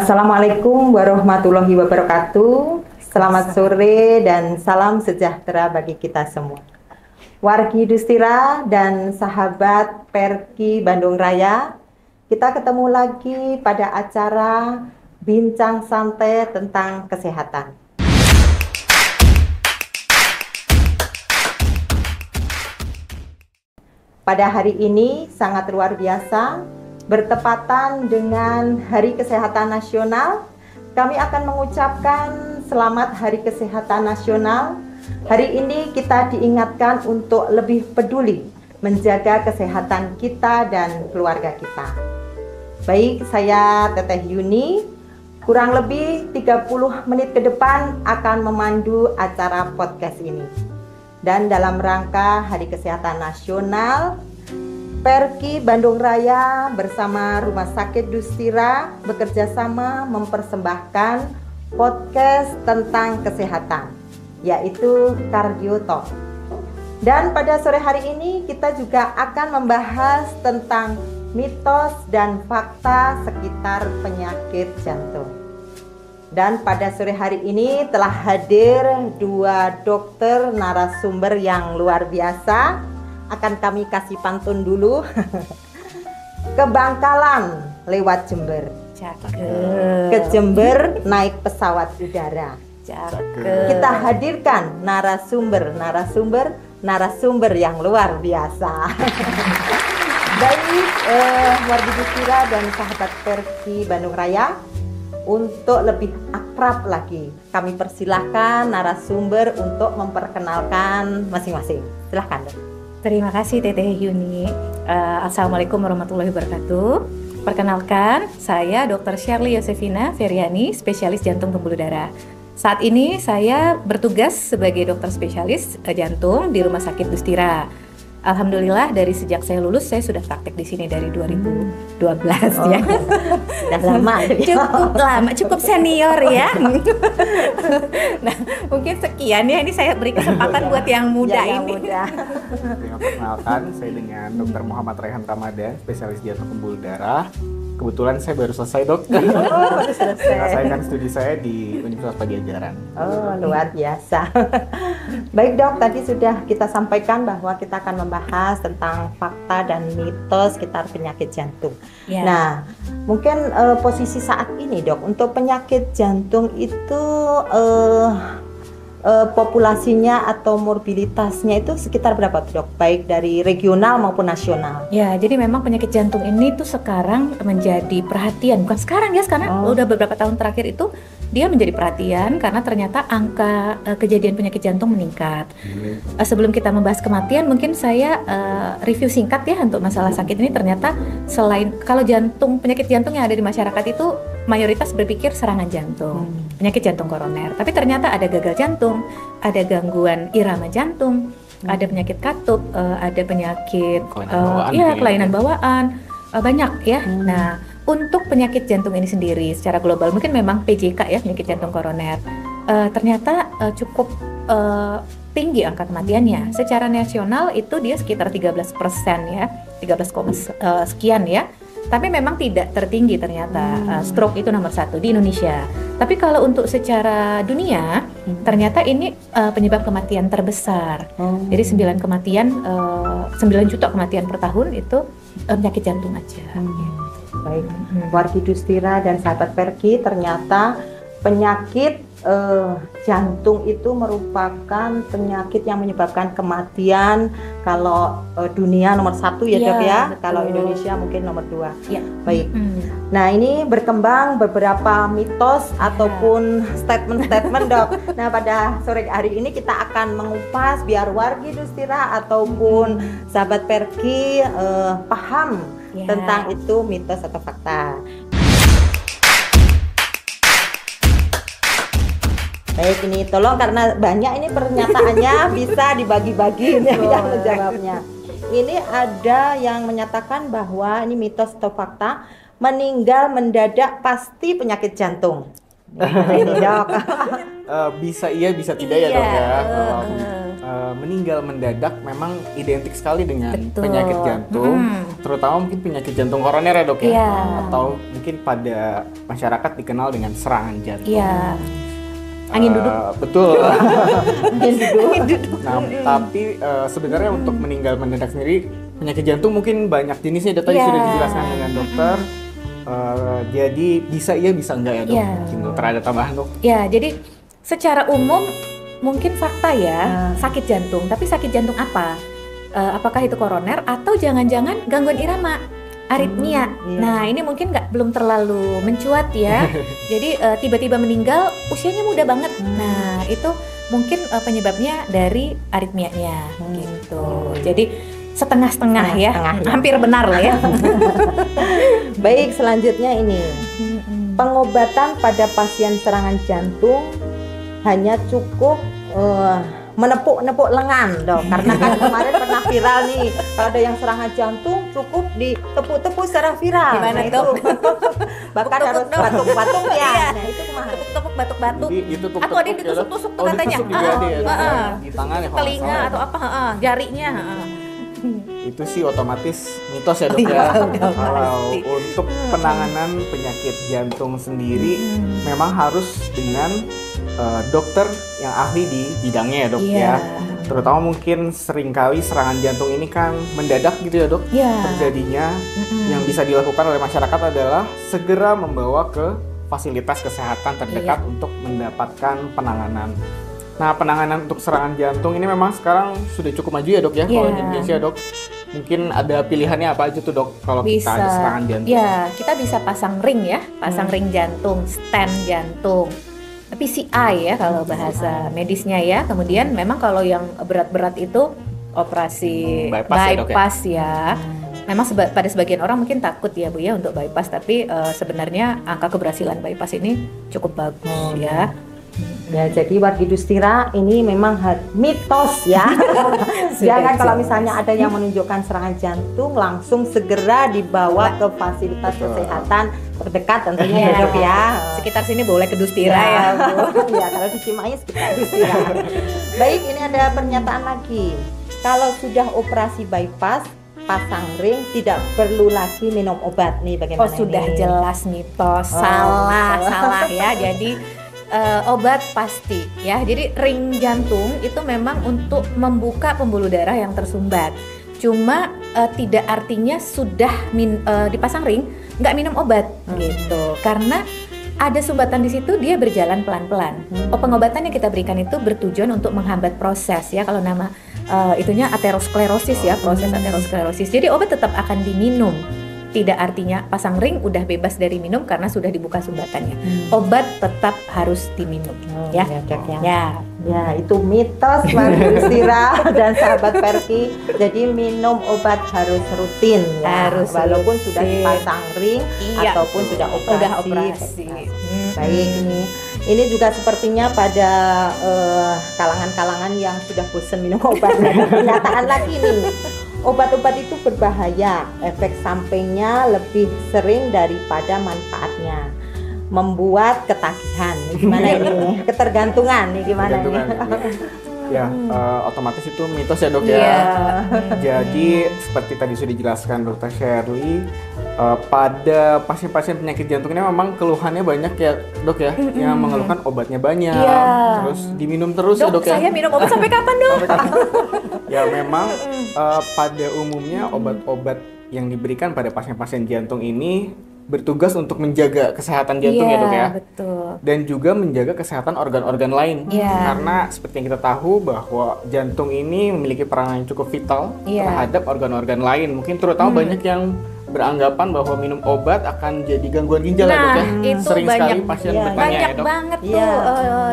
Assalamualaikum warahmatullahi wabarakatuh. Selamat sore dan salam sejahtera bagi kita semua. Wargi Dustira dan sahabat Perki Bandung Raya, kita ketemu lagi pada acara Bincang Santai tentang Kesehatan. Pada hari ini sangat luar biasa, bertepatan dengan Hari Kesehatan Nasional, kami akan mengucapkan Selamat Hari Kesehatan Nasional. Hari ini kita diingatkan untuk lebih peduli menjaga kesehatan kita dan keluarga kita. Baik, saya Teteh Yuni, kurang lebih 30 menit ke depan akan memandu acara podcast ini. Dan dalam rangka Hari Kesehatan Nasional, Perki Bandung Raya bersama Rumah Sakit Dustira bekerja sama mempersembahkan podcast tentang kesehatan, yaitu Cardio Talk. Dan pada sore hari ini kita juga akan membahas tentang mitos dan fakta sekitar penyakit jantung. Dan pada sore hari ini telah hadir dua dokter narasumber yang luar biasa. Akan kami kasih pantun dulu. Ke Bangkalan lewat Jember. Ke Jember naik pesawat udara. Kita hadirkan narasumber yang luar biasa. Baik, warga Dustira dan sahabat Perki Bandung Raya, untuk lebih akrab lagi, kami persilahkan narasumber untuk memperkenalkan masing-masing. Silahkan, Dok. Terima kasih Teteh Yuni. Assalamualaikum warahmatullahi wabarakatuh. Perkenalkan, saya Dr. Shirley Yosefina Feryani, spesialis jantung pembuluh darah. Saat ini saya bertugas sebagai dokter spesialis jantung di Rumah Sakit Dustira. Alhamdulillah dari sejak saya lulus saya sudah praktek di sini dari 2012 ya. Sudah lama. Cukup lama, cukup senior ya. Nah, mungkin sekian ya, ini saya beri kesempatan buat yang muda ya, ini. Perkenalkan, saya dengan Dr. Muhammad Raihan Ramadan, spesialis jantung pembuluh darah. Kebetulan saya baru selesai, Dok. Baru selesai. Menyelesaikan studi saya di Universitas Padjadjaran. Oh, luar biasa. Baik, Dok, tadi sudah kita sampaikan bahwa kita akan membahas tentang fakta dan mitos sekitar penyakit jantung. Ya. Nah, mungkin posisi saat ini, Dok, untuk penyakit jantung itu populasinya atau morbilitasnya itu sekitar berapa, Dok? Baik dari regional maupun nasional. Ya, jadi memang penyakit jantung ini tuh sekarang menjadi perhatian. Bukan sekarang ya, sekarang udah beberapa tahun terakhir itu dia menjadi perhatian karena ternyata angka kejadian penyakit jantung meningkat. Sebelum kita membahas kematian, mungkin saya review singkat ya untuk masalah sakit ini. Ternyata selain kalau penyakit jantung yang ada di masyarakat itu mayoritas berpikir serangan jantung, penyakit jantung koroner. Tapi ternyata ada gagal jantung, ada gangguan irama jantung, ada penyakit katup, ada penyakit kelainan bawaan, banyak ya. Nah, untuk penyakit jantung ini sendiri secara global mungkin memang PJK ya, penyakit jantung koroner, ternyata cukup tinggi angka kematiannya. Secara nasional itu dia sekitar 13% ya, 13, sekian ya. Tapi memang tidak tertinggi ternyata. Stroke itu nomor 1 di Indonesia. Tapi kalau untuk secara dunia, ternyata ini penyebab kematian terbesar. Jadi 9 juta kematian per tahun itu penyakit jantung aja. Baik, wargi Dustira dan sahabat Perki, ternyata penyakit jantung itu merupakan penyakit yang menyebabkan kematian. Kalau dunia nomor 1 ya, Dok ya. Kalau Indonesia mungkin nomor 2. Ya. Baik. Nah, ini berkembang beberapa mitos ataupun statement-statement, Dok. Nah, pada sore hari ini kita akan mengupas biar wargi Dustira ataupun sahabat Perki paham tentang itu mitos atau fakta. Baik, ini tolong karena banyak ini pernyataannya bisa dibagi-bagi yang menjawabnya. Ini ada yang menyatakan bahwa ini mitos atau fakta, meninggal mendadak pasti penyakit jantung. Ini, Dok. Bisa iya, bisa tidak ya, Dok ya. meninggal mendadak memang identik sekali dengan Betul. penyakit jantung, terutama mungkin penyakit jantung koroner ya dok ya, Iya. atau mungkin pada masyarakat dikenal dengan serangan jantung. Iya. Angin duduk. Betul. Angin duduk. Nah, tapi sebenarnya untuk meninggal mendadak sendiri penyakit jantung mungkin banyak jenisnya, tadi Iya. sudah dijelaskan dengan dokter. Jadi bisa iya bisa enggak ya dok? Iya. Mungkin dokter ada tambahan dok? Ya, jadi secara umum mungkin fakta ya sakit jantung. Tapi sakit jantung apa? Apakah itu koroner atau jangan-jangan gangguan irama? Aritmia. Iya. Nah, ini mungkin belum terlalu mencuat ya. Jadi tiba-tiba meninggal usianya muda banget. Nah, itu mungkin penyebabnya dari aritmianya gitu. Jadi setengah-setengah ya. Setengah-setengah ya. Hampir benar lah ya. Baik, selanjutnya ini. Pengobatan pada pasien serangan jantung hanya cukup menepuk-nepuk lengan dok, karena kan kemarin pernah viral nih, kalau ada yang serangan jantung cukup ditepuk-tepuk secara viral. Gimana Nah, tuh? itu bahkan harus Tepuk-tepuk dong. batuk-batuk ya. Iya. Nah itu kumaha? Tepuk-tepuk, batuk-batuk. Jadi ditepuk-tepuk Atau ada ya, Dok? ditusuk-tusuk tuh Oh, katanya. ditusuk juga ada ya, Dok, ya? Heeh. Di tangan ya kalau nggak Telinga salah. atau apa? Jarinya. Itu sih otomatis mitos ya dok Iya, ya. udah Kalau pasti. untuk penanganan penyakit jantung sendiri memang harus dengan dokter yang ahli di bidangnya ya dok Iya. ya. Terutama mungkin seringkali serangan jantung ini kan mendadak gitu ya dok Iya. terjadinya. Yang bisa dilakukan oleh masyarakat adalah segera membawa ke fasilitas kesehatan terdekat untuk mendapatkan penanganan. Nah, penanganan untuk serangan jantung ini memang sekarang sudah cukup maju ya dok ya, kalau di Indonesia dok. Mungkin ada pilihannya apa aja tuh dok kalau kita ada serangan jantung? Ya, kita bisa pasang ring ya, pasang ring jantung, stent jantung, PCI ya kalau bahasa medisnya ya. Kemudian memang kalau yang berat-berat itu operasi Bypass ya. Memang pada sebagian orang mungkin takut ya Bu ya untuk bypass, tapi sebenarnya angka keberhasilan bypass ini cukup bagus ya. Ya, jadi wargi Dustira ini memang mitos ya. Jangan kalau misalnya ada yang menunjukkan serangan jantung langsung segera dibawa ke fasilitas kesehatan terdekat tentunya ya dok ya. Sekitar sini boleh ke Dustira ya. Bu. Ya, kalau di Cimahi sekitar Dustira. Baik, ini ada pernyataan lagi. Kalau sudah operasi bypass pasang ring tidak perlu lagi minum obat nih, bagaimana? Oh, sudah ini? jelas mitos. Salah ya. Jadi obat pasti ya. Jadi ring jantung itu memang untuk membuka pembuluh darah yang tersumbat. Cuma tidak artinya sudah dipasang ring nggak minum obat gitu. Karena ada sumbatan di situ, dia berjalan pelan-pelan. Pengobatan yang kita berikan itu bertujuan untuk menghambat proses ya. Kalau nama itunya aterosklerosis ya, proses aterosklerosis. Jadi obat tetap akan diminum. Tidak artinya pasang ring udah bebas dari minum karena sudah dibuka sumbatannya. Obat tetap harus diminum ya. Dok, ya. Ya. Itu mitos wargi Dustira dan sahabat Perki. Jadi minum obat harus rutin ya. Harus walaupun rutin. sudah dipasang ring Iya. ataupun sudah operasi. Udah operasi. Baik, ini juga sepertinya pada kalangan-kalangan yang sudah bosan minum obat. Ada pernyataan lagi nih. Obat-obat itu berbahaya, efek sampingnya lebih sering daripada manfaatnya. Membuat ketagihan. Ini gimana ini? Ketergantungan nih gimana Ketergantungan, nih? ya, otomatis itu mitos ya dok Iya. ya. Jadi seperti tadi sudah dijelaskan Dr. Shirley, pada pasien-pasien penyakit jantung ini memang keluhannya banyak ya dok ya, yang mengeluhkan obatnya banyak, Iya. terus diminum terus ya Dok, dok ya. saya minum obat sampai kapan dok? Ya memang pada umumnya obat-obat yang diberikan pada pasien-pasien jantung ini bertugas untuk menjaga kesehatan jantung ya dok ya. Betul. Dan juga menjaga kesehatan organ-organ lain. Iya. Karena seperti yang kita tahu bahwa jantung ini memiliki peran yang cukup vital Iya. terhadap organ-organ lain. Mungkin terutama banyak yang beranggapan bahwa minum obat akan jadi gangguan ginjal ya dok ya. Itu Sering banyak, sekali pasien iya, bertanya banyak ya dok. banget tuh Iya.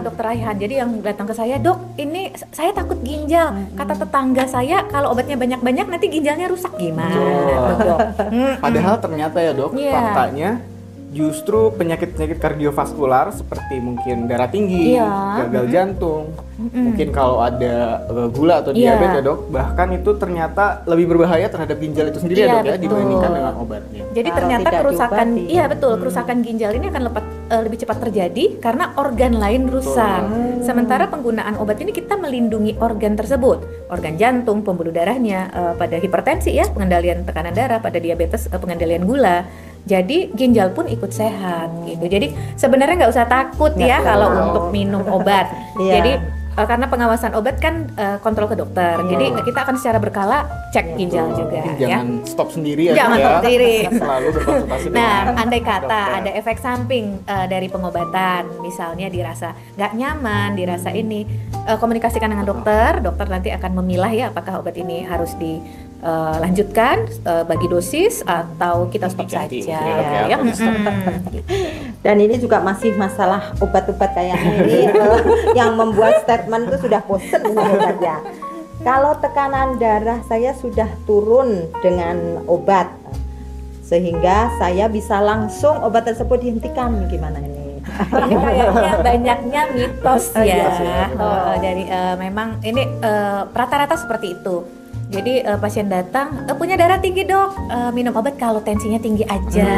Dokter Raihan. Jadi yang datang ke saya, dok, ini saya takut ginjal. Kata tetangga saya kalau obatnya banyak-banyak nanti ginjalnya rusak gimana, Betul. dok? Padahal ternyata ya dok, Iya. faktanya justru penyakit-penyakit kardiovaskular seperti mungkin darah tinggi, gagal jantung, mungkin kalau ada gula atau diabetes ya dok, bahkan itu ternyata lebih berbahaya terhadap ginjal itu sendiri ya dok ya, dibandingkan dengan obatnya. Jadi ternyata kerusakan, kerusakan ginjal ini akan lebih cepat terjadi karena organ lain rusak. Sementara penggunaan obat ini kita melindungi organ tersebut, organ jantung, pembuluh darahnya, pada hipertensi ya, pengendalian tekanan darah, pada diabetes, pengendalian gula. Jadi ginjal pun ikut sehat gitu. Jadi sebenarnya nggak usah takut ya kalau untuk minum obat. Jadi karena pengawasan obat kan kontrol ke dokter. Jadi kita akan secara berkala cek ginjal juga. Jangan stop sendiri ya. Jangan stop sendiri. Selalu berkonsultasi dengan andai kata dokter. ada efek samping dari pengobatan, misalnya dirasa nggak nyaman, dirasa ini, komunikasikan dengan dokter. Dokter nanti akan memilah ya apakah obat ini harus dilanjutkan bagi dosis atau kita stop saja ya. Dan ini juga masih masalah obat-obat kayak ini yang membuat statement itu sudah bosen ya. Kalau tekanan darah saya sudah turun dengan obat, sehingga saya bisa langsung obat tersebut dihentikan, gimana ini? Kayaknya banyaknya mitos ya. Dari memang ini rata-rata seperti itu. Jadi pasien datang punya darah tinggi dok, minum obat kalau tensinya tinggi aja.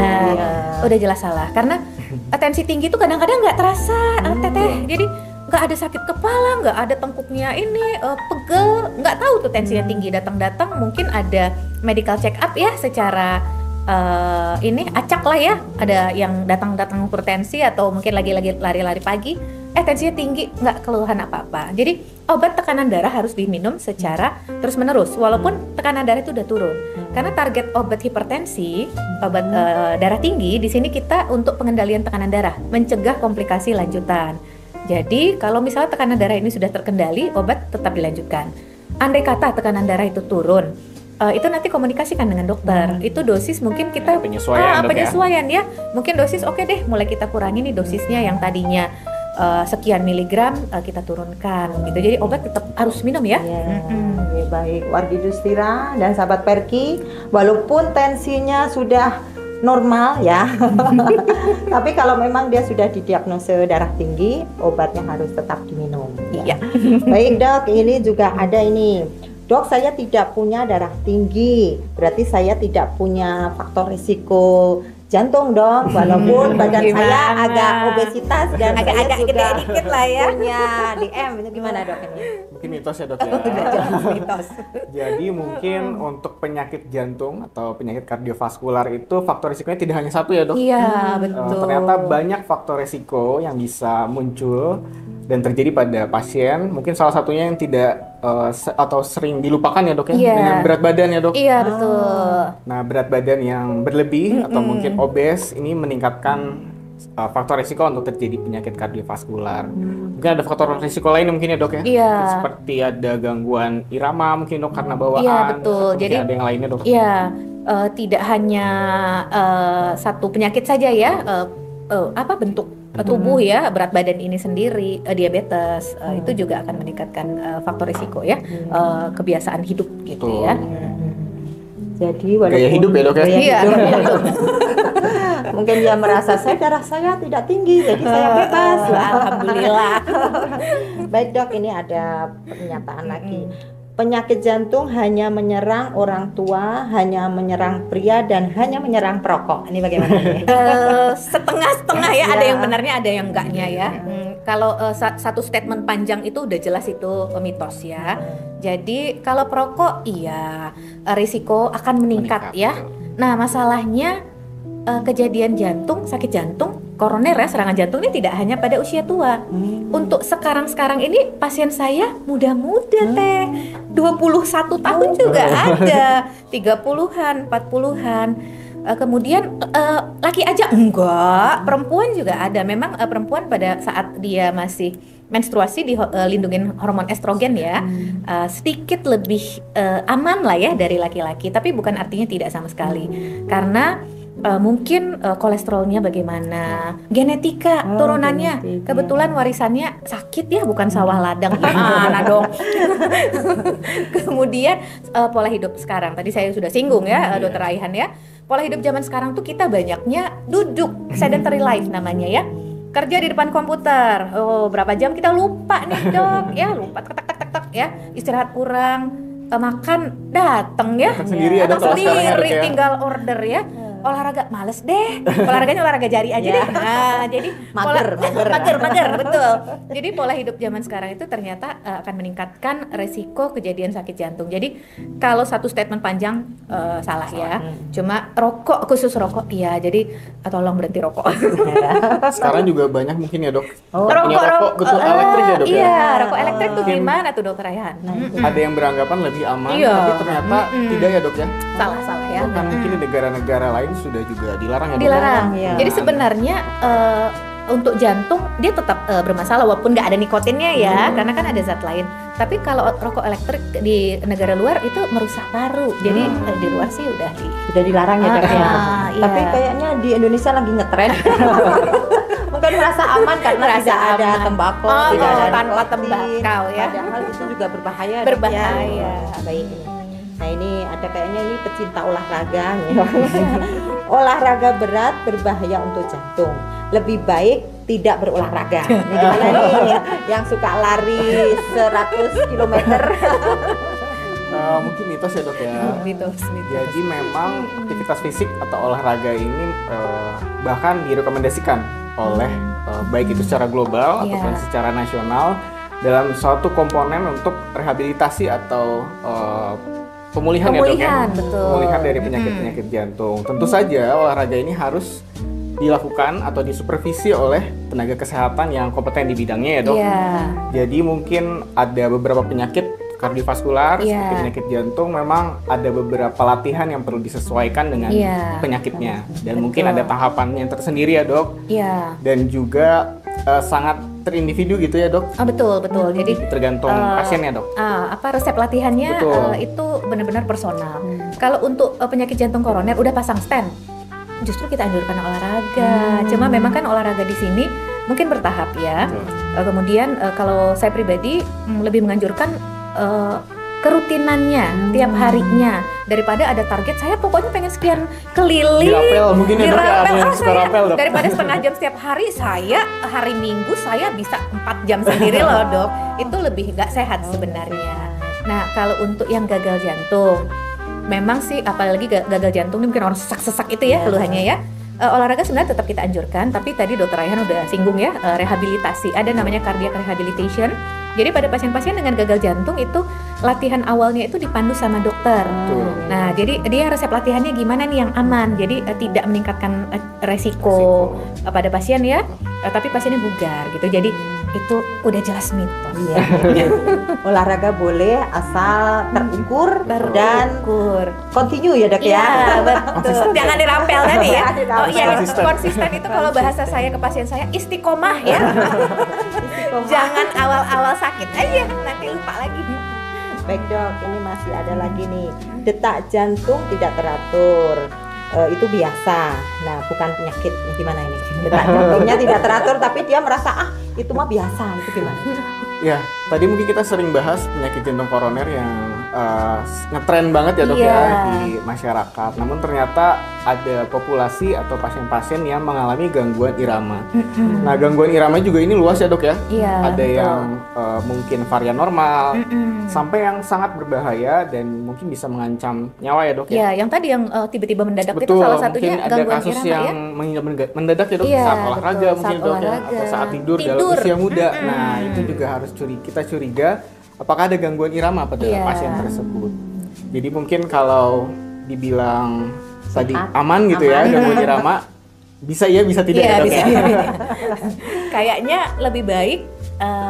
Udah jelas salah, karena tensi tinggi itu kadang-kadang nggak terasa teteh. Jadi nggak ada sakit kepala, nggak ada tengkuknya ini pegel, nggak tahu tuh tensinya tinggi. Datang-datang mungkin ada medical check up ya, secara ini acak lah ya. Ada yang datang-datang ukur tensi atau mungkin lagi lari-lari pagi, tensinya tinggi, nggak keluhan apa-apa. Jadi obat tekanan darah harus diminum secara terus-menerus walaupun tekanan darah itu udah turun. Karena target obat hipertensi, obat darah tinggi di sini kita untuk pengendalian tekanan darah, mencegah komplikasi lanjutan. Jadi kalau misalnya tekanan darah ini sudah terkendali, obat tetap dilanjutkan. Andai kata tekanan darah itu turun, itu nanti komunikasikan dengan dokter. Itu dosis mungkin kita penyesuaian ya. Mungkin dosis oke deh, mulai kita kurangi nih dosisnya yang tadinya sekian miligram kita turunkan gitu. Jadi obat tetap harus minum ya. Baik Wargi Dustira dan sahabat Perki, walaupun tensinya sudah normal ya, tapi kalau memang dia sudah didiagnosa darah tinggi, obatnya harus tetap diminum. Iya. Baik dok, ini juga ada ini. Dok, saya tidak punya darah tinggi, berarti saya tidak punya faktor risiko jantung dong, walaupun badan saya agak obesitas dan agak gede dikit lah ya. Punya DM, itu gimana dok ini? Mungkin mitos ya dok ya. Mitos. Jadi mungkin untuk penyakit jantung atau penyakit kardiovaskular itu faktor risikonya tidak hanya satu ya dok. Iya betul. Ternyata banyak faktor risiko yang bisa muncul dan terjadi pada pasien. Mungkin salah satunya yang tidak atau sering dilupakan ya dok ya, dengan berat badan ya dok. Iya betul. Nah berat badan yang berlebih atau mungkin obes ini meningkatkan faktor risiko untuk terjadi penyakit kardiovaskular. Mungkin ada faktor risiko lain mungkin ya dok ya. Iya. Seperti ada gangguan irama mungkin dok karena bawaan. Iya betul. Jadi ada yang lainnya dok. Iya, tidak hanya satu penyakit saja ya. Bentuk tubuh ya, berat badan ini sendiri, diabetes itu juga akan meningkatkan faktor risiko ya, kebiasaan hidup gitu ya. Jadi walaupun gaya hidup ya dok ya. Iya. Mungkin dia merasa darah saya tidak tinggi, jadi saya bebas. Alhamdulillah. Baik dok, ini ada pernyataan lagi. Penyakit jantung hanya menyerang orang tua, hanya menyerang pria, dan hanya menyerang perokok. Ini bagaimana? Setengah-setengah ya, ada yang benarnya, ada yang enggaknya ya. Kalau satu statement panjang itu udah jelas itu mitos ya. Jadi kalau perokok iya, risiko akan meningkat ya. Nah masalahnya kejadian jantung, sakit jantung, koroner ya, serangan jantung ini tidak hanya pada usia tua. Untuk sekarang ini pasien saya muda-muda teh, 21 tahun juga ada, 30-an, 40-an. Kemudian laki aja enggak, perempuan juga ada. Memang perempuan pada saat dia masih menstruasi dilindungin hormon estrogen ya, sedikit lebih aman lah ya dari laki-laki. Tapi bukan artinya tidak sama sekali, karena mungkin kolesterolnya bagaimana, genetika, turunannya, genetika. kebetulan warisannya sakit ya, bukan sawah ladang, gimana dong. Kemudian pola hidup sekarang, tadi saya sudah singgung ya, Dokter Raihan ya, pola hidup zaman sekarang tuh kita banyaknya duduk, sedentary life namanya ya. Kerja di depan komputer, berapa jam kita lupa nih dok, ya lupa tak ya, istirahat kurang, makan dateng ya, sendiri ya, datang sendiri, ya. tinggal order ya. Olahraga males deh, olahraganya olahraga jari aja deh. Nah, jadi mager, betul. Jadi pola hidup zaman sekarang itu ternyata akan meningkatkan resiko kejadian sakit jantung. Jadi kalau satu statement panjang salah ya. Cuma rokok, khusus rokok iya. Jadi tolong berhenti rokok. Sekarang juga banyak mungkin ya dok. Rokok betul elektrik ya dok ya. Iya, rokok elektrik tuh gimana tuh Dokter Raihan? Ada yang beranggapan lebih aman, Iya. tapi ternyata tidak ya dok ya. Salah ya. Bahkan mungkin di negara-negara lain sudah juga dilarang ya dok. Dilarang. Ya. Jadi sebenarnya untuk jantung dia tetap bermasalah walaupun nggak ada nikotinnya ya, karena kan ada zat lain. Tapi kalau rokok elektrik di negara luar itu merusak paru. Jadi di luar sih udah dilarang ya dok ya. Iya. Tapi kayaknya di Indonesia lagi ngetren. Mungkin merasa aman karena Merasa tidak ada aman. tembakau, Oh, tidak ada tanpa nikotin. tembakau ya. Padahal itu juga berbahaya. Dok, Berbahaya. ya. Baik. Nah ini ada kayaknya ini pecinta olahraga nih. Olahraga berat berbahaya untuk jantung. Lebih baik tidak berolahraga. Ini gimana nih yang suka lari 100 km? Mungkin mitos ya dok ya. Mitos. Jadi memang aktivitas fisik atau olahraga ini bahkan direkomendasikan oleh baik itu secara global ataupun secara nasional dalam suatu komponen untuk rehabilitasi atau pemulihan ya dok ya. Betul. Pemulihan dari penyakit-penyakit jantung. Tentu saja olahraga ini harus dilakukan atau disupervisi oleh tenaga kesehatan yang kompeten di bidangnya ya dok. Jadi mungkin ada beberapa penyakit kardiovaskular seperti penyakit jantung, memang ada beberapa latihan yang perlu disesuaikan dengan penyakitnya. Dan mungkin ada tahapannya tersendiri ya dok. Dan juga sangat terindividu gitu ya dok. Betul. Jadi tergantung pasiennya dok. Resep latihannya itu benar-benar personal. Kalau untuk penyakit jantung koroner udah pasang stent, justru kita anjurkan olahraga. Cuma memang kan olahraga di sini mungkin bertahap ya. Kemudian kalau saya pribadi lebih menganjurkan kerutinannya tiap harinya daripada ada target saya pokoknya pengen sekian keliling dirapel mungkin ya dok ya, suka rapel dok. Daripada setengah jam setiap hari, saya hari Minggu saya bisa 4 jam sendiri loh dok. Itu lebih nggak sehat sebenarnya. Nah kalau untuk yang gagal jantung, memang sih apalagi gagal jantung ini mungkin orang sesak-sesak itu ya keluhannya ya. Olahraga sebenarnya tetap kita anjurkan, tapi tadi Dokter Raihan udah singgung ya, rehabilitasi. Ada namanya cardiac rehabilitation. Jadi pada pasien-pasien dengan gagal jantung itu latihan awalnya itu dipandu sama dokter. Nah, jadi dia resep latihannya gimana nih yang aman. Jadi tidak meningkatkan resiko pada pasien ya, tapi pasiennya bugar gitu. Jadi itu udah jelas mitos. Olahraga boleh asal terukur dan continue ya dok ya. Betul. Jangan dirapel tadi ya. Konsisten itu kalau bahasa saya ke pasien saya istiqomah ya. Jangan awal-awal sakit aja nanti lupa lagi. Baik dok, ini masih ada lagi nih, detak jantung tidak teratur. Itu biasa. Nah, bukan penyakit. Gimana ini? Detak jantungnya tidak teratur tapi dia merasa itu mah biasa. Itu gimana? Ya, tadi mungkin kita sering bahas penyakit jantung koroner yang ngetren banget ya dok ya di masyarakat. Namun ternyata ada populasi atau pasien-pasien yang mengalami gangguan irama. Nah, gangguan irama juga ini luas ya dok ya. Ada yang mungkin varian normal, sampai yang sangat berbahaya dan mungkin bisa mengancam nyawa ya dok ya. Yang tadi yang tiba-tiba mendadak itu Betul, salah satunya mungkin ada gangguan kasus irama yang mendadak ya dok, saat olahraga mungkin dok ya, atau saat tidur dalam usia muda. Nah, itu juga harus kita curiga apakah ada gangguan irama pada pasien tersebut. Jadi mungkin kalau dibilang tadi aman gitu ya gangguan irama, bisa ya bisa tidak ya dok ya. Kayaknya lebih baik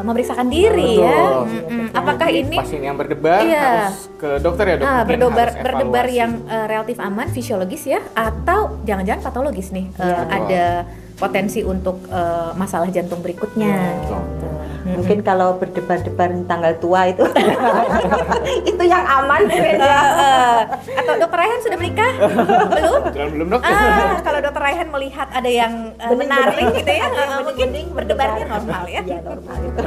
memeriksakan diri ya. Apakah ini pasien yang berdebar harus ke dokter ya dok? Berdebar yang relatif aman fisiologis ya, atau jangan-jangan patologis nih, ada potensi untuk masalah jantung berikutnya. Mungkin kalau berdebar-debar tanggal tua itu itu yang aman. Atau Dokter Raihan sudah menikah? Belum? Belum dok. Kalau Dokter Raihan melihat ada yang menarik gitu ya, mungkin berdebarnya normal ya. Iya, normal itu.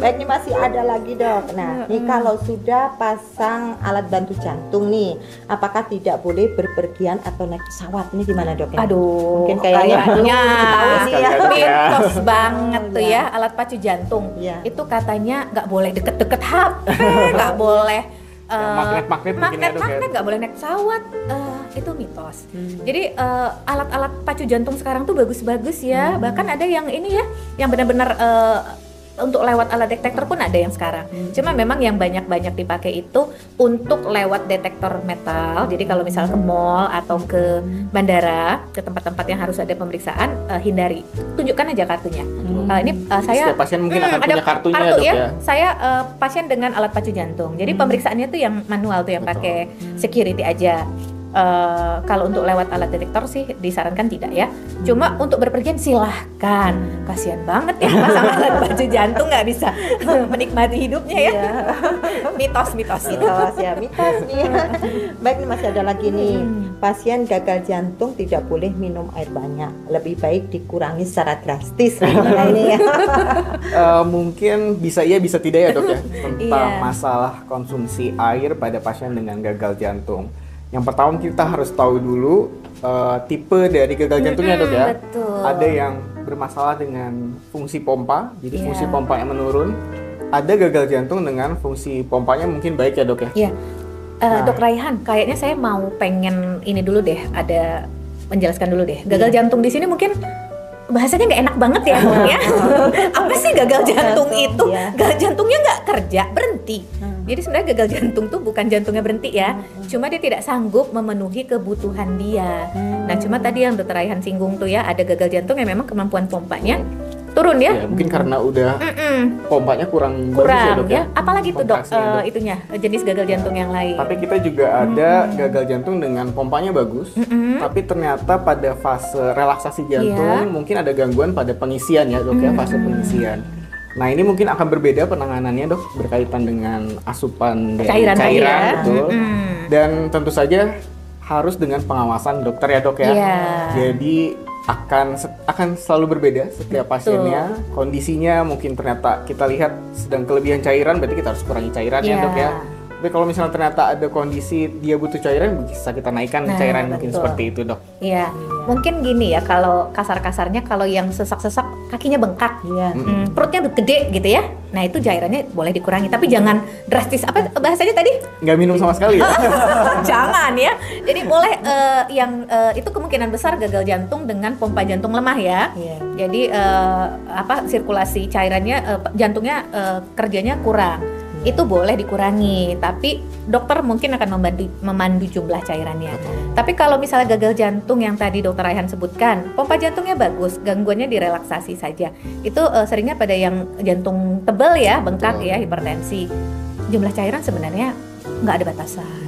Baik, ini masih ada lagi dok. Nah, ini kalau sudah pasang alat bantu jantung nih, apakah tidak boleh berpergian atau naik pesawat? Ini gimana dok? Ya? Aduh, mungkin kayaknya tahu sih ya. mitos banget tuh ya, alat pacu jantung. Iya. Itu katanya nggak boleh deket-deket HP, nggak boleh magnet nggak boleh naik pesawat. Itu mitos. Jadi alat-alat pacu jantung sekarang tuh bagus-bagus ya. Bahkan ada yang ini ya, yang benar-benar untuk lewat alat detektor pun ada yang sekarang. Cuma memang yang banyak-banyak dipakai itu untuk lewat detektor metal. Jadi kalau misal ke mall atau ke bandara, ke tempat-tempat yang harus ada pemeriksaan, hindari. Tunjukkan aja kartunya. Ini saya setiap pasien mungkin akan punya kartunya kartu dok ya. Saya pasien dengan alat pacu jantung. Jadi pemeriksaannya tuh yang manual tuh yang pakai security aja. Kalau untuk lewat alat detektor sih disarankan tidak ya. Cuma untuk berpergian silahkan. Kasihan banget ya pasang alat pacu jantung nggak bisa menikmati hidupnya ya. Mitos Mitos nih. Baik, ini masih ada lagi nih. Pasien gagal jantung tidak boleh minum air banyak. Lebih baik dikurangi secara drastis. Ini ya. Mungkin bisa iya bisa tidak ya dok ya tentang masalah konsumsi air pada pasien dengan gagal jantung. Yang pertama kita harus tahu dulu tipe dari gagal jantungnya dok ya. Betul. Ada yang bermasalah dengan fungsi pompa, jadi fungsi pompa yang menurun. Ada gagal jantung dengan fungsi pompanya mungkin baik ya dok ya. Iya. Dok Raihan, kayaknya saya mau pengen ini dulu deh, ada menjelaskan dulu deh. Gagal jantung di sini mungkin bahasanya nggak enak banget ya, ya. Apa sih gagal jantung itu? Gagal jantungnya nggak kerja, berhenti. Jadi sebenarnya gagal jantung tuh bukan jantungnya berhenti ya, cuma dia tidak sanggup memenuhi kebutuhan dia. Nah, cuma tadi yang Dokter Raihan singgung tuh ya, ada gagal jantung yang memang kemampuan pompanya turun ya. Mungkin karena udah pompanya kurang bagus ya dok ya. Apalagi tuh dok itunya jenis gagal jantung yang lain. Tapi kita juga ada gagal jantung dengan pompanya bagus, tapi ternyata pada fase relaksasi jantung mungkin ada gangguan pada pengisian ya dok ya, fase pengisian. Nah ini mungkin akan berbeda penanganannya dok, berkaitan dengan asupan dari cairan betul. Dan tentu saja harus dengan pengawasan dokter ya dok ya. Jadi akan selalu berbeda setiap pasiennya, kondisinya mungkin ternyata kita lihat sedang kelebihan cairan, berarti kita harus kurangi cairannya dok ya. Tapi kalau misalnya ternyata ada kondisi dia butuh cairan, bisa kita naikkan cairan mungkin seperti itu dok. Iya, mungkin gini ya, kalau kasar-kasarnya kalau yang sesak-sesak kakinya bengkak, perutnya gede gitu ya. Nah itu cairannya boleh dikurangi, tapi jangan drastis. Apa bahasanya tadi? Nggak minum sama sekali ya? Jangan ya. Jadi boleh itu kemungkinan besar gagal jantung dengan pompa jantung lemah ya. Jadi sirkulasi cairannya jantungnya kerjanya kurang. Itu boleh dikurangi, tapi dokter mungkin akan memandu jumlah cairannya. Tapi kalau misalnya gagal jantung yang tadi Dokter Raihan sebutkan, pompa jantungnya bagus, gangguannya direlaksasi saja. Itu seringnya pada yang jantung tebal ya, bengkak ya, hipertensi. Jumlah cairan sebenarnya nggak ada batasan.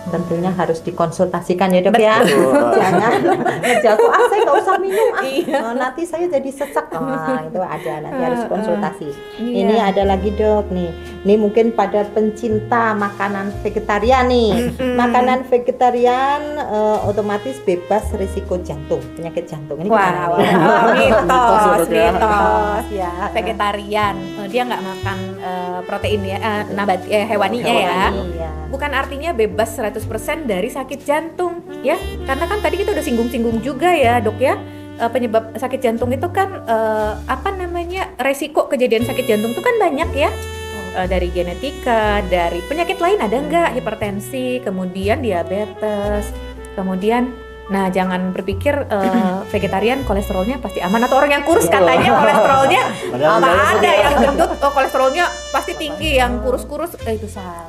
Tentunya harus dikonsultasikan ya dok ya. Jangan ngejatuh, saya nggak usah minum nanti saya jadi sesak. Itu ada, nanti harus konsultasi. Ini ada lagi dok nih. Ini mungkin pada pencinta makanan vegetarian nih. Makanan vegetarian otomatis bebas risiko jantung, penyakit jantung. Ini mitos ya. Vegetarian dia nggak makan protein ya, hewaninya ya. Bukan artinya bebas 100% dari sakit jantung ya, karena kan tadi kita udah singgung-singgung juga ya dok ya, penyebab sakit jantung itu kan resiko kejadian sakit jantung itu kan banyak ya, dari genetika, dari penyakit lain ada nggak, hipertensi, kemudian diabetes, kemudian jangan berpikir vegetarian kolesterolnya pasti aman, atau orang yang kurus katanya kolesterolnya ada yang gendut kolesterolnya pasti tinggi, yang kurus-kurus itu salah.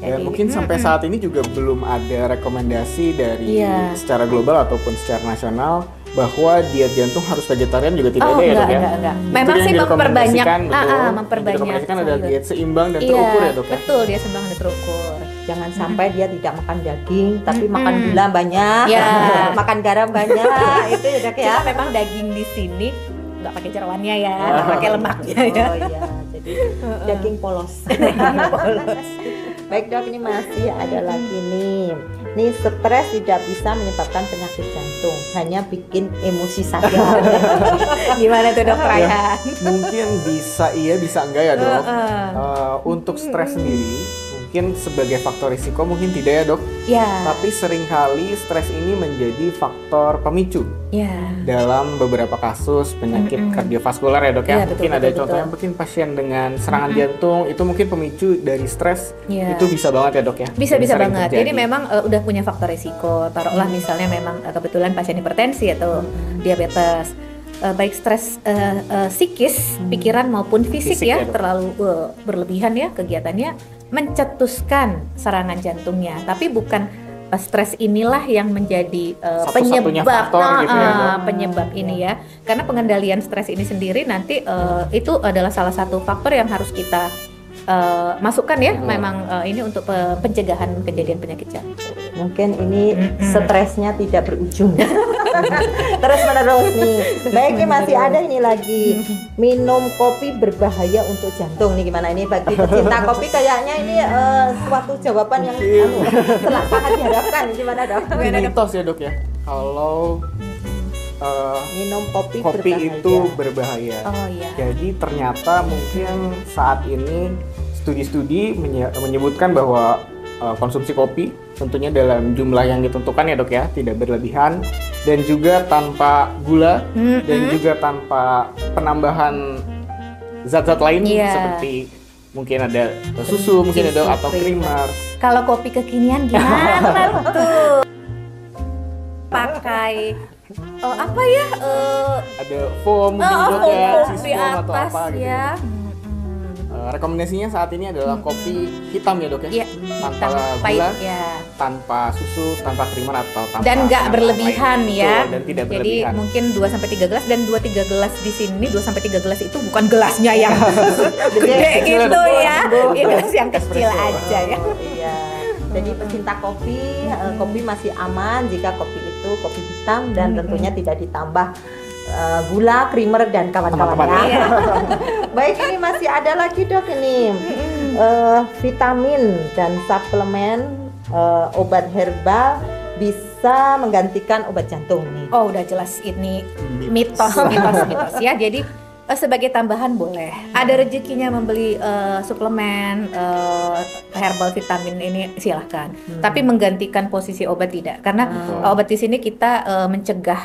Dan mungkin sampai saat ini juga belum ada rekomendasi dari secara global ataupun secara nasional bahwa diet jantung harus vegetarian juga tidak ada ya dok ya. Enggak. Memang sih memperbanyak direkomendasikan ada diet seimbang dan terukur ya dok ya. Betul, dia seimbang dan terukur. Jangan sampai dia tidak makan daging tapi makan gula banyak, makan garam banyak, itu ya dok ya. Memang daging di sini nggak pakai jeroannya ya, nggak pakai lemaknya ya. Oh iya, jadi daging polos. Baik dok, ini masih ada lagi nih. Nih, stres tidak bisa menyebabkan penyakit jantung, hanya bikin emosi saja. Gimana tuh dok Rayhan? Mungkin bisa iya, bisa enggak ya dok. Untuk stres sendiri, mungkin sebagai faktor risiko mungkin tidak ya dok. Ya. Tapi seringkali stres ini menjadi faktor pemicu Ya. dalam beberapa kasus penyakit kardiovaskular ya dok ya. Iya, betul, Mungkin ada betul, contohnya, mungkin pasien dengan serangan jantung itu mungkin pemicu dari stres. Iya. Itu bisa banget ya dok ya. Bisa Jadi sering banget. terjadi. Jadi memang udah punya faktor risiko. Taruhlah misalnya memang kebetulan pasien hipertensi atau diabetes. Baik stres psikis, pikiran maupun fisik Fisik ya, ya, dok. terlalu berlebihan ya kegiatannya mencetuskan serangan jantungnya. Tapi bukan stres inilah yang menjadi Satu-satunya penyebab faktor gitu ya, dok. penyebab ini ya. Karena pengendalian stres ini sendiri nanti itu adalah salah satu faktor yang harus kita masukkan ya. Memang ini untuk pencegahan kejadian penyakit jantung. Mungkin ini stresnya tidak berujung. Terus menerus nih. Baik, ini masih ada ini lagi. Minum kopi berbahaya untuk jantung nih, gimana ini bagi pecinta kopi? Kayaknya ini suatu jawaban yang sangat diharapkan. Gimana dok? Ini mitos ya dok ya. Kalau Minum kopi berbahaya. itu berbahaya. Oh iya. Jadi ternyata mungkin saat ini studi-studi menyebutkan bahwa konsumsi kopi tentunya dalam jumlah yang ditentukan ya dok ya, tidak berlebihan dan juga tanpa gula dan juga tanpa penambahan zat-zat lain seperti mungkin ada susu mungkin ada atau creamer. Kalau kopi kekinian gimana tuh? Pakai apa ya? Ada foam mungkin dok ya, Foam sis di foam atau atas apa gitu. ya. Rekomendasinya saat ini adalah kopi hitam ya dok ya, Iya, tanpa hitam, pahit, gula, ya. tanpa susu, tanpa creamer atau tanpa Dan nggak penambahan berlebihan lain. ya. Betul, dan tidak Jadi berlebihan. mungkin 2-3 gelas dan 2-3 gelas di sini 2-3 gelas itu bukan gelasnya yang gede kecil gitu ada ya. buah. Ya gelas yang kecil Espresso. aja ya. Iya. Jadi pecinta kopi, kopi masih aman jika kopi itu kopi hitam dan tentunya tidak ditambah gula, creamer dan kawan-kawannya. Iya. Baik, ini masih ada lagi dok ini vitamin dan suplemen obat herbal bisa menggantikan obat jantung nih. Oh, udah jelas ini mitos ya. Jadi sebagai tambahan boleh. Ada rezekinya membeli suplemen herbal vitamin ini silahkan. Tapi menggantikan posisi obat tidak. Karena obat di sini kita mencegah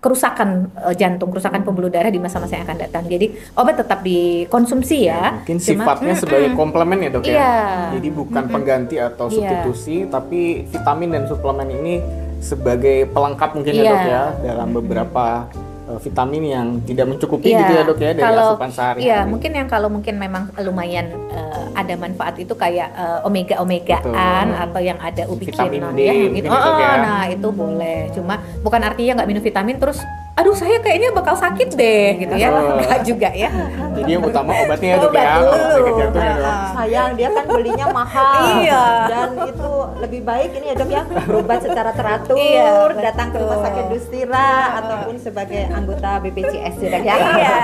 kerusakan jantung, kerusakan pembuluh darah di masa-masa yang akan datang. Jadi obat tetap dikonsumsi ya. Mungkin sifatnya sebagai komplemen ya dok Iya. ya. Jadi bukan pengganti atau substitusi, tapi vitamin dan suplemen ini sebagai pelengkap mungkin ya dok ya dalam beberapa vitamin yang tidak mencukupi gitu ya dok ya dari asupan sehari-hari. Iya, mungkin yang kalau mungkin memang lumayan ada manfaat itu kayak omegaan atau yang ada Vitamin ubiquinon D ya mungkin gitu. ya, dok ya. Nah, itu boleh. Cuma bukan artinya nggak minum vitamin terus aduh saya kayaknya bakal sakit deh gitu ya. Enggak juga ya. Jadi yang utama obatnya ya dok Obat ya. dulu. Kalau sakit jantung ya dok. Sayang, dia kan belinya mahal. Iya. Dan itu lebih baik ini ya dok ya, berobat secara teratur, Iya, datang ke rumah sakit Dustira ataupun sebagai anggota BPJS ya dok ya. Iya.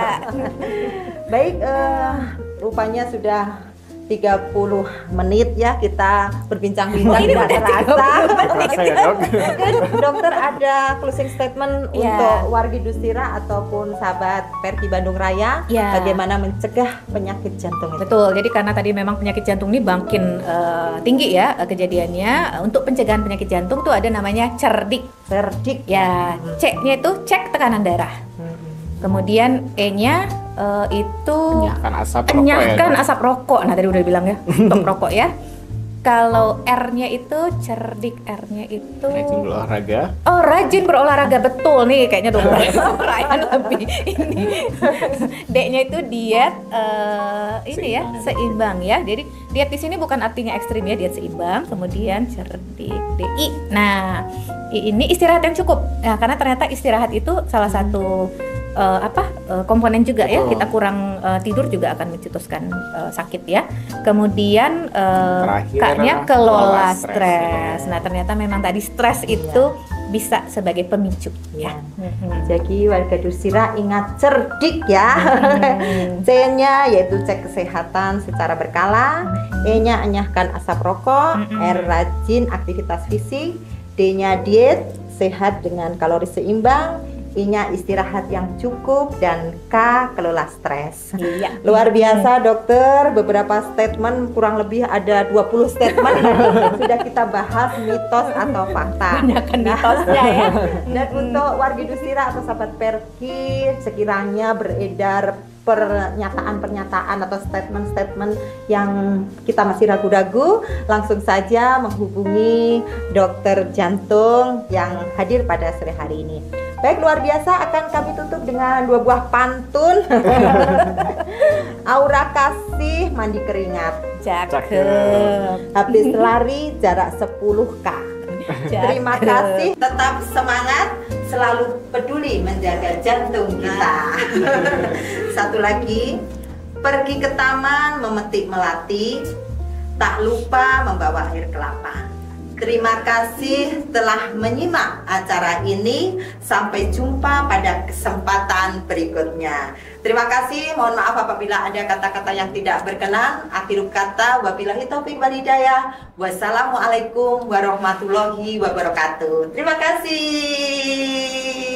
Baik, rupanya sudah 30 menit ya kita berbincang-bincang Ini tidak udah terasa. Terasa ya dok. Mungkin dokter ada closing statement Ya. untuk wargi Dustira ataupun sahabat Perki Bandung Raya Ya. bagaimana mencegah penyakit jantung itu. Betul, jadi karena tadi memang penyakit jantung ini makin tinggi ya kejadiannya. Untuk pencegahan penyakit jantung tuh ada namanya cerdik. Cerdik. Ya, C-nya itu cek tekanan darah. Kemudian E-nya itu Enyahkan asap rokok ya enyahkan dok. asap rokok. Nah tadi udah bilang ya, stop rokok ya. Kalau R-nya itu cerdik, R-nya itu Rajin berolahraga. oh rajin berolahraga, betul nih kayaknya dokter Ryan lebih ini. D-nya itu diet ini ya seimbang ya. Jadi diet di sini bukan artinya ekstrim ya, diet seimbang. Kemudian cerdik, DI. Nah ini istirahat yang cukup. Nah karena ternyata istirahat itu salah satu komponen juga ya. Betul. Kita kurang tidur juga akan mencetuskan sakit ya. Kemudian Terakhir, K-nya kelola kelola stres. stres. Nah ternyata memang tadi stres itu bisa sebagai pemicu ya. Jadi warga Dusira ingat cerdik ya. C-nya yaitu cek kesehatan secara berkala, E-nya enyahkan asap rokok, R rajin aktivitas fisik, D-nya diet sehat dengan kalori seimbang, I-nya istirahat yang cukup, dan K kelola stres. Iya. Luar biasa dokter, beberapa statement, kurang lebih ada 20 statement sudah kita bahas mitos atau fakta. Banyakkan mitosnya ya. Dan untuk warga Dusira atau sahabat Perki, sekiranya beredar pernyataan-pernyataan atau statement-statement yang kita masih ragu-ragu, langsung saja menghubungi dokter jantung yang hadir pada sore hari ini. Baik, luar biasa, akan kami tutup dengan 2 buah pantun. Aura kasih, mandi keringat. Cakep. Habis lari jarak 10K. Terima kasih, tetap semangat, selalu peduli menjaga jantung kita. Satu lagi, pergi ke taman memetik melati, tak lupa membawa air kelapa. Terima kasih telah menyimak acara ini. Sampai jumpa pada kesempatan berikutnya. Terima kasih. Mohon maaf apabila ada kata-kata yang tidak berkenan. Akhirul kata, wabillahi taufiq wal hidayah. Wassalamualaikum warahmatullahi wabarakatuh. Terima kasih.